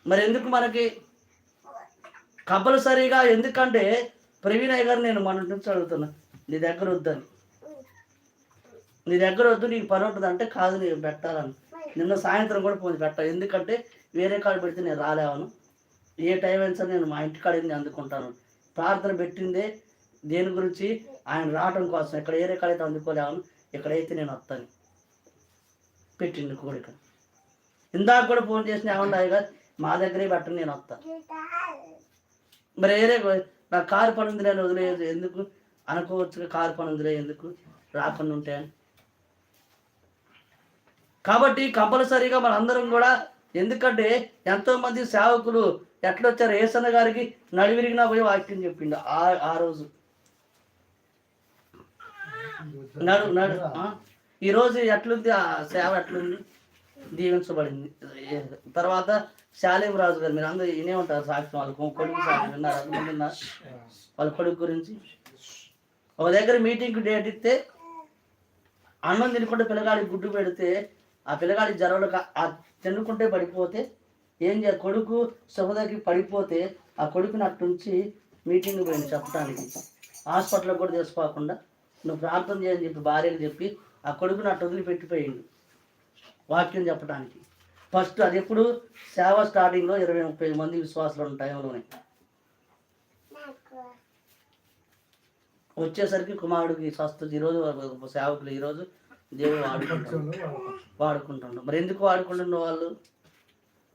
మరి ఎందుకు మనకి కంపల్సరీగా? ఎందుకంటే ప్రవీణయ్య గారు నేను మన నుంచి అడుగుతున్నా, నీ దగ్గర వద్దని, నీ దగ్గర వద్దు, నీకు పని ఉంటుంది అంటే, కాదు నేను పెట్టాలని. నిన్న సాయంత్రం కూడా ఫోన్ పెట్టా, ఎందుకంటే వేరే కాడ పెడితే నేను రాలేవను, ఏ టైం అయినా సరే నేను మా ఇంటికాడ నేను అందుకుంటాను. ప్రార్థన పెట్టిందే దేని గురించి? ఆయన రావడం కోసం. ఇక్కడ వేరే కాడైతే అందుకోలేవను, ఇక్కడైతే నేను వస్తాను పెట్టింది కోరిక. ఇందాక కూడా ఫోన్ చేసిన, ఏమన్నా అయ్యగా మా దగ్గరే పెట్టండి, నేను వస్తాను. మరి వేరే నా కారు పని ఉంది, నేను వదిలేదు ఎందుకు అనుకోవచ్చు, కారు పని ఉందిలే ఎందుకు రాకుండా ఉంటాయని. కాబట్టి కంపల్సరీగా మనందరం కూడా, ఎందుకంటే ఎంతోమంది సేవకులు ఎట్లొచ్చారు, ఏసన్న గారికి నడివిరిగినా పోయి వాక్యం చెప్పిండు ఆ రోజు. నడు ఈరోజు ఎట్లుంది ఆ సేవ, ఎట్లుంది? దీవించబడింది. తర్వాత శాలేం రాజు గారు, మీరు అందరూ వినే ఉంటారు సాక్ష్యం, వాళ్ళ కొడుకు సాక్ష్యం విన్నారు, అనుకుంటున్నారు వాళ్ళ కొడుకు గురించి. ఒక దగ్గర మీటింగ్కి డేట్ ఇస్తే అన్నం తినుకుంటే పిల్లగాడికి గుడ్డు పెడితే, ఆ పిల్లగాడి జ్వరంలో తినుకుంటే పడిపోతే ఏం చేయాలి, కొడుకు సహోదరికి పడిపోతే ఆ కొడుకుని అట్టుంచి మీటింగ్ పోయింది చెప్పడానికి. హాస్పిటల్కి కూడా తీసుకోకుండా నువ్వు ప్రార్థన చేయని చెప్పి భార్యకు చెప్పి ఆ కొడుకుని అట్టు వదిలిపెట్టిపోయిండు వాక్యం చెప్పడానికి. ఫస్ట్ అది ఎప్పుడు సేవ స్టార్టింగ్లో 20-30 మంది విశ్వాసాలు ఉన్న టైంలోనే. వచ్చేసరికి కుమారుడికి స్వస్థత. ఈరోజు సేవకులు ఈరోజు దేవుడు వాడుకుంటున్నాడు. మరి ఎందుకు వాడుకుంటున్న వాళ్ళు?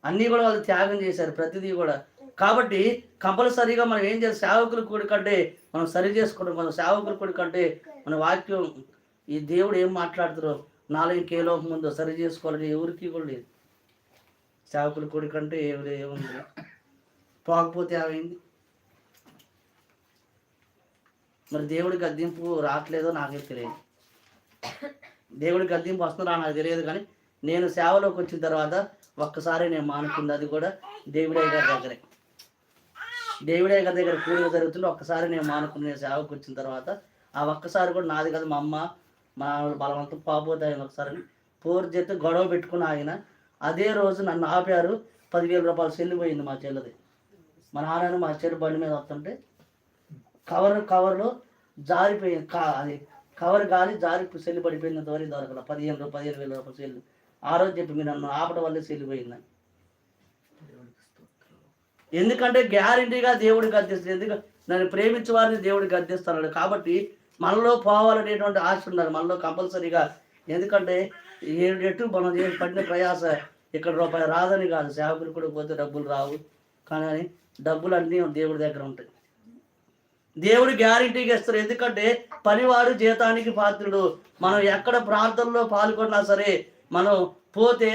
అన్నీ కూడా వాళ్ళు త్యాగం చేశారు, ప్రతిదీ కూడా. కాబట్టి కంపల్సరీగా మనం ఏం చేయాలి? సేవకుల కొడుకంటే మనం సరి చేసుకోవడం, మనం సేవకుల కొడుకంటే మన వాక్యం, ఈ దేవుడు ఏం మాట్లాడుతారో నాలో ఇంకే లోపం ఉందో సరి చేసుకోవాలని ఎవరికి కూడా లేదు. సేవకుల కొడుకంటే ఏముంది, పోకపోతే ఏమైంది? మరి దేవుడి గద్దింపు రావట్లేదో నాకే తెలియదు. దేవుడి గద్దింపు వస్తుందా నాకు తెలియదు, కానీ నేను సేవలోకి వచ్చిన తర్వాత ఒక్కసారి నేను మానుకుంది, అది కూడా దేవుడయ్య గారి దగ్గరే. దేవుడయ్య గారి దగ్గర కూడిక జరుగుతుంటే ఒక్కసారి నేను మానుకుని సేవకు వచ్చిన తర్వాత, ఆ ఒక్కసారి కూడా నాది కదా, మా అమ్మ మా బలవంతం పోకపోతే ఆయన ఒకసారి పోరు చేస్తే గొడవ పెట్టుకుని ఆయన అదే రోజు నన్ను ఆపారు. 10,000 రూపాయలు చెల్లిపోయింది మా చెల్లది. మా నాన్న మా చెల్లి బండి మీద వస్తుంటే కవర్లో జారిపోయింది, అది కవర్ గాలి జారి సెల్లు పడిపోయినంత వరకు దొరకల. 15,000 రూపాయలు సెల్లు. ఆ రోజు చెప్పి మీరు నన్ను ఆపడం వల్లే సెల్లిపోయిందని. ఎందుకంటే గ్యారంటీగా దేవుడికి గద్దిస్తాడు. ఎందుకంటే నన్ను ప్రేమించే వారిని దేవుడికి గద్దిస్తాడు. కాబట్టి మనలో పోవాలనేటువంటి ఆశ ఉండాలి మనలో కంపల్సరీగా. ఎందుకంటే ఎటు మనం పడిన ప్రయాస ఇక్కడ రూపాయి రాదని కాదు, సేవకులు కూడా పోతే డబ్బులు రావు, కానీ డబ్బులు అన్నీ దేవుడి దగ్గర ఉంటాయి. దేవుడు గ్యారంటీగా ఇస్తారు. ఎందుకంటే పనివాడు జీతానికి పాత్రుడు. మనం ఎక్కడ ప్రార్థనలో పాల్గొన్నా సరే మనం పోతే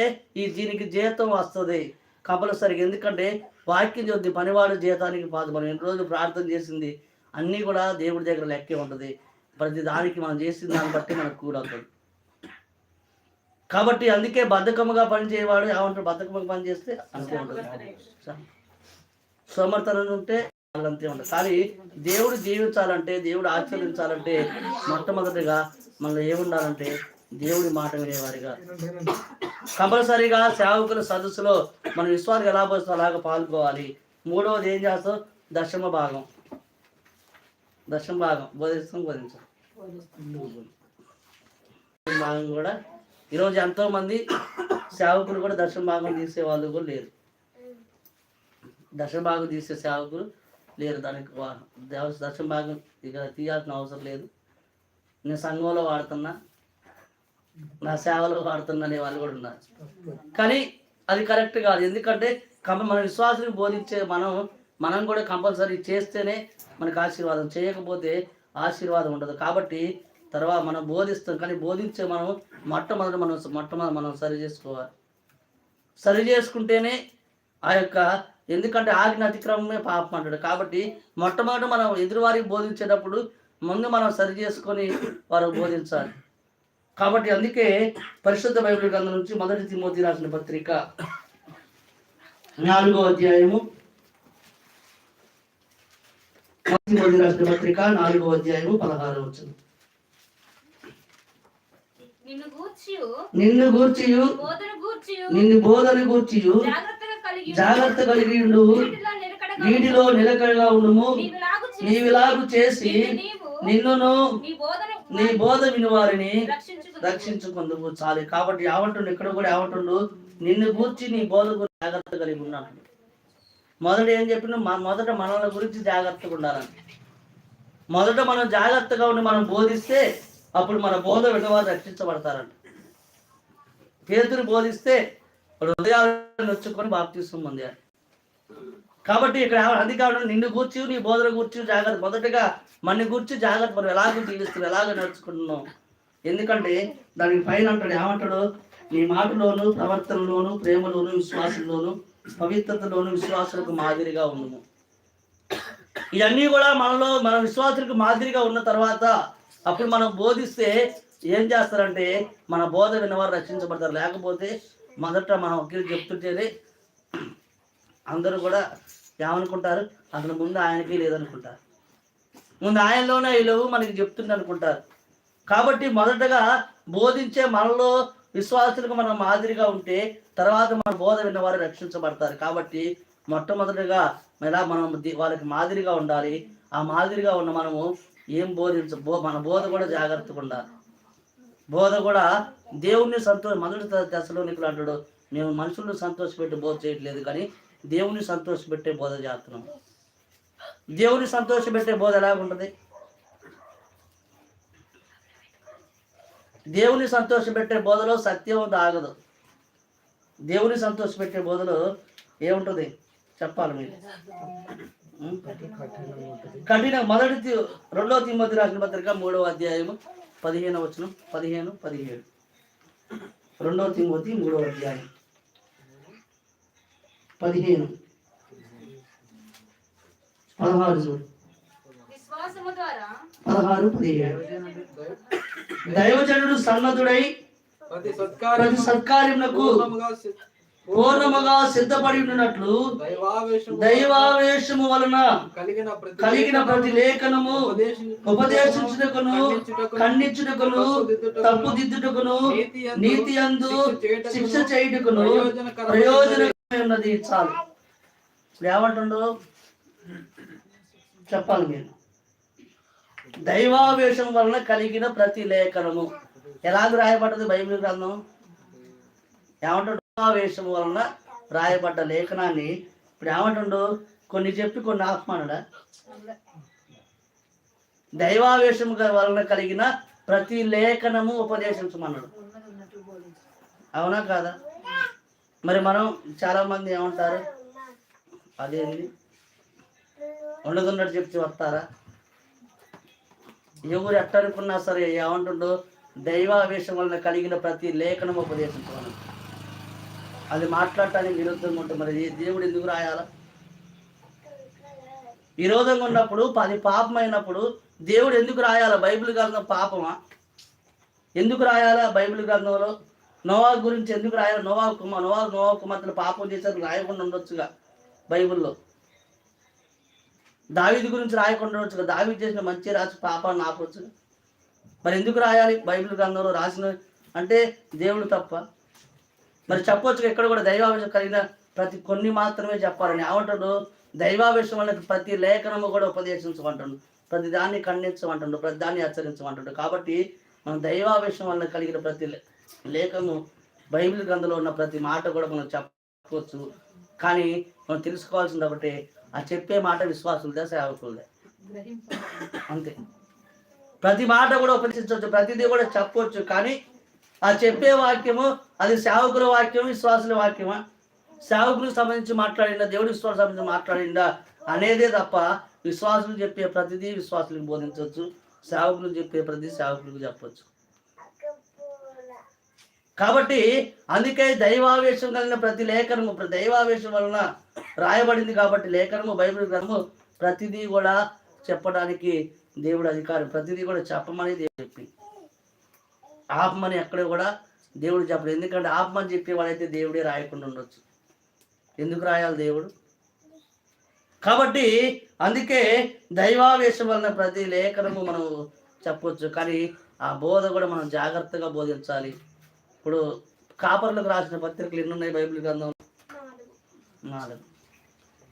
దీనికి జీతం వస్తుంది కంపల్సరీగా. ఎందుకంటే వాక్యం చూద్ది, పనివాడు జీతానికి పాత్రుడు. మనం ఎన్ని రోజులు ప్రార్థన చేసింది అన్నీ కూడా దేవుడి దగ్గర లెక్కే ఉంటుంది. ప్రతి దానికి మనం చేసిన దాన్ని బట్టి మనకు కూడవుతుంది. కాబట్టి అందుకే బద్ధకముగా పనిచేయవాడు ఏమంటారు, బద్ధకముగా పని చేస్తే అంతే ఉంటుంది. సమర్థన ఉంటే అంతే ఉంటుంది. కానీ దేవుడు జీవించాలంటే, దేవుడు ఆచరించాలంటే మొట్టమొదటిగా మనలో ఏముండాలంటే దేవుడి మాట వినేవారిగా. కంపల్సరీగా సేవకుల సదస్సులో మన విశ్వాసం ఎలా పోస్తే అలాగ పాల్గొవాలి. మూడవది ఏం చేస్తాం? దశమ భాగం బోధించాం. భాగం కూడా ఈరోజు ఎంతోమంది సేవకులు కూడా దశమ భాగం తీసే వాళ్ళు కూడా లేరు. దశమ భాగం తీసే సేవకులు లేరు. దానికి దశమ భాగం ఇక తీయాల్సిన అవసరం లేదు. నేను సంఘంలో వాడుతున్నా, నా సేవలో వాడుతున్నా అనే వాళ్ళు కూడా ఉన్నారు. కానీ అది కరెక్ట్ కాదు. ఎందుకంటే మన విశ్వాసాన్ని బోధించే మనం కూడా కంపల్సరీ చేస్తేనే మనకు ఆశీర్వాదం, చేయకపోతే ఆశీర్వాదం ఉండదు. కాబట్టి తర్వాత మనం బోధిస్తాం, కానీ బోధించే మొట్టమొదటి మనం సరి చేసుకోవాలి. సరి చేసుకుంటేనే ఆ యొక్క, ఎందుకంటే ఆజ్ఞ అతిక్రమమే పాపం అంటాడు. కాబట్టి మొట్టమొదటి మనం ఎదురువారికి బోధించేటప్పుడు ముందు మనం సరి చేసుకొని వారికి బోధించాలి. కాబట్టి అందుకే పరిశుద్ధ బైబిల్ గ్రంథం నుంచి 1 తిమోతి రాసిన పత్రిక 4వ అధ్యాయము, 1 తిమోతి రాసిన పత్రిక 4వ అధ్యాయము 16వ వచనం. నిన్ను గూర్చియు నిన్ను బోధన గూర్చియు కలిగి ఉండు, వీటిలో నిలకడగా ఉండుము. నీవిలాగు చేసి నిన్నును నీ బోధ విని వారిని రక్షించుకుందుము. చాలు. కాబట్టి ఏమంటుండు ఇక్కడ కూడా, ఏమంటుండు, నిన్ను గూర్చి నీ బోధ గురించి జాగ్రత్త కలిగి ఉన్నాను. మొదట ఏం చెప్పిన, మొదట మనల గురించి జాగ్రత్తగా ఉండాలని. మొదట మనం జాగ్రత్తగా ఉండి మనం బోధిస్తే అప్పుడు మన బోధ విన్నవారు రక్షించబడతారంట. పేతురు బోధిస్తే హృదయాలను నొచ్చుకొని బాప్తిస్మం పొందారు. కాబట్టి ఇక్కడ అధికారులు నిన్ను గూర్చి నీ బోధన గూర్చి జాగ్రత్త, మొదటగా మన గూర్చి జాగ్రత్త, మనం ఎలాగో జీవిస్తున్నాం, ఎలాగ నడుచుకుంటున్నాం. ఎందుకంటే దానికి పైన అంటాడు, ఏమంటాడు, నీ మాటలోను ప్రవర్తనలోను ప్రేమలోను విశ్వాసంలోను పవిత్రతలోను విశ్వాసులకు మాదిరిగా ఉండుము. ఇవన్నీ కూడా మనలో, మన విశ్వాసులకు మాదిరిగా ఉన్న తర్వాత అప్పుడు మనం బోధిస్తే ఏం చేస్తారంటే మన బోధ విన్నవారు రక్షించబడతారు. లేకపోతే మొదట మనం ఒకరికి చెప్తుంటేనే అందరూ కూడా ఏమనుకుంటారు, అసలు ముందు ఆయనకి లేదనుకుంటారు, ముందు ఆయనలోనే లేవు మనకి చెప్తుంది అనుకుంటారు. కాబట్టి మొదటగా బోధించే మనలో విశ్వాసులకు మనం మాదిరిగా ఉంటే తర్వాత మన బోధ విన్నవారు రక్షించబడతారు. కాబట్టి మొట్టమొదటిగా మనం వాళ్ళకి మాదిరిగా ఉండాలి. ఆ మాదిరిగా ఉన్న మనము ఏం మన బోధ కూడా జాగ్రత్తగా ఉండాలి. బోధ కూడా దేవుణ్ణి మొదటి దశలోనికులు అంటాడు, మేము మనుషులను సంతోషపెట్టి బోధ చేయట్లేదు, కానీ దేవుని సంతోషపెట్టే బోధ చేస్తున్నాం. దేవుని సంతోషపెట్టే బోధ ఎలాగుంటుంది? దేవుని సంతోషపెట్టే బోధలో సత్యం ఆగదు. దేవుని సంతోషపెట్టే బోధలో ఏముంటుంది చెప్పాలి మీరు. కఠిన మొదటి 2 తిమోతి రాసిన పత్రిక 3వ అధ్యాయము 15వ వచనం 15-17. 2 తిమోతి 3వ అధ్యాయం 15-16. దైవజనుడు సన్నద్ధుడై ప్రతి సత్కార్యమునకు పూర్ణముగా సిద్ధపడి ఉన్నట్లు దైవావేశము వలన కలిగిన ప్రతి లేఖనము ఉపదేశించుటకును ఖండించుటకును తప్పుదిద్దుటకును నీతి యందు శిక్ష చేయుటకును ప్రయోజనకరమై ఉన్నది. చాలు. ఏమంటుండో చెప్పాలి మీరు. దైవావేశం వలన కలిగిన ప్రతి లేఖనము ఎలాగ రాయబడ్డది బైబిల్ గ్రంథం? ఏమంటాడు? దైవావేశం వలన రాయబడ్డ లేఖనాన్ని ఇప్పుడు ఏమంటుండో కొన్ని చెప్పి కొన్ని ఆత్మానుడా. దైవావేశం వలన కలిగిన ప్రతి లేఖనము ఉపదేశించమన్నాడు. అవునా కాదా? మరి మనం చాలా మంది ఏమంటారు, అదేంటి ఉండదున్నట్టు చెప్తే వస్తారా? ఎవరు ఎట్టనుకున్నా సరే ఏమంటుండో దైవావేశం వలన కలిగిన ప్రతి లేఖనం ఉపదేశించమని. అది మాట్లాడటానికి విరుద్ధంగా ఉంటుంది. మరి దేవుడు ఎందుకు రాయాలా? విరోధంగా ఉన్నప్పుడు, అది పాపమైనప్పుడు దేవుడు ఎందుకు రాయాలా? బైబిల్ గ్రంథం పాపమా? ఎందుకు రాయాలా బైబిల్ గ్రంథంలో? నోవా గురించి ఎందుకు రాయాలి? నోవా కుమార్తెలు పాపం చేశారు, రాయకుండా ఉండొచ్చుగా బైబిల్లో. దావీదు గురించి రాయకుండా ఉండొచ్చుగా, దావీదు చేసిన మంచి రాసి పాపాన్ని ఆపొచ్చుగా. మరి ఎందుకు రాయాలి బైబిల్ గ్రంథంలో రాసిన? అంటే దేవుడు తప్ప? మరి చెప్పొచ్చుగా ఇక్కడ కూడా దైవావేశం కలిగిన ప్రతి కొన్ని మాత్రమే చెప్పాలని. ఏమంటాడు? దైవావేశం వల్ల ప్రతి లేఖనము కూడా ఉపదేశించమంటాడు, ప్రతి దాన్ని ఖండించమంటాడు, ప్రతి దాన్ని హెచ్చరించమంటాడు. కాబట్టి మనం దైవావేశం వల్ల కలిగిన ప్రతి లేఖము బైబిల్ గ్రంథంలో ఉన్న ప్రతి మాట కూడా మనం చెప్పవచ్చు. కానీ మనం తెలుసుకోవాల్సింది ఒకటి, ఆ చెప్పే మాట విశ్వాసులదే సేవకులదే, అంతే. ప్రతి మాట కూడా ఉపదేశించవచ్చు, ప్రతిదీ కూడా చెప్పవచ్చు. కానీ ఆ చెప్పే వాక్యము అది సేవకుల వాక్యం, విశ్వాసుల వాక్యమా? సేవకులకు సంబంధించి మాట్లాడిందా, దేవుడి విశ్వాసం సంబంధించి మాట్లాడిందా అనేదే తప్ప విశ్వాసులు చెప్పే ప్రతిదీ విశ్వాసులకు బోధించవచ్చు, సేవకులు చెప్పే ప్రతి సేవకులకు చెప్పవచ్చు. కాబట్టి అందుకే దైవావేశం కలిగిన ప్రతి లేఖనము, దైవావేశం వలన రాయబడింది కాబట్టి లేఖనము బైబిల్ గ్రంథము ప్రతిదీ కూడా చెప్పడానికి దేవుడు అధికారం. ప్రతిదీ కూడా చెప్పమని దేవుడు చెప్పి, ఆపమని ఎక్కడ కూడా దేవుడు చెప్పలేదు. ఎందుకంటే ఆపమని చెప్పేవాడైతే దేవుడే రాయకుండా ఉండొచ్చు. ఎందుకు రాయాలి దేవుడు? కాబట్టి అందుకే దైవావేశం వలన ప్రతి లేఖనము మనం చెప్పొచ్చు, కానీ ఆ బోధ కూడా మనం జాగ్రత్తగా బోధించాలి. ఇప్పుడు కాపర్లకు రాసిన పత్రికలు ఎన్ని ఉన్నాయి బైబిల్ గ్రంథంలో? 4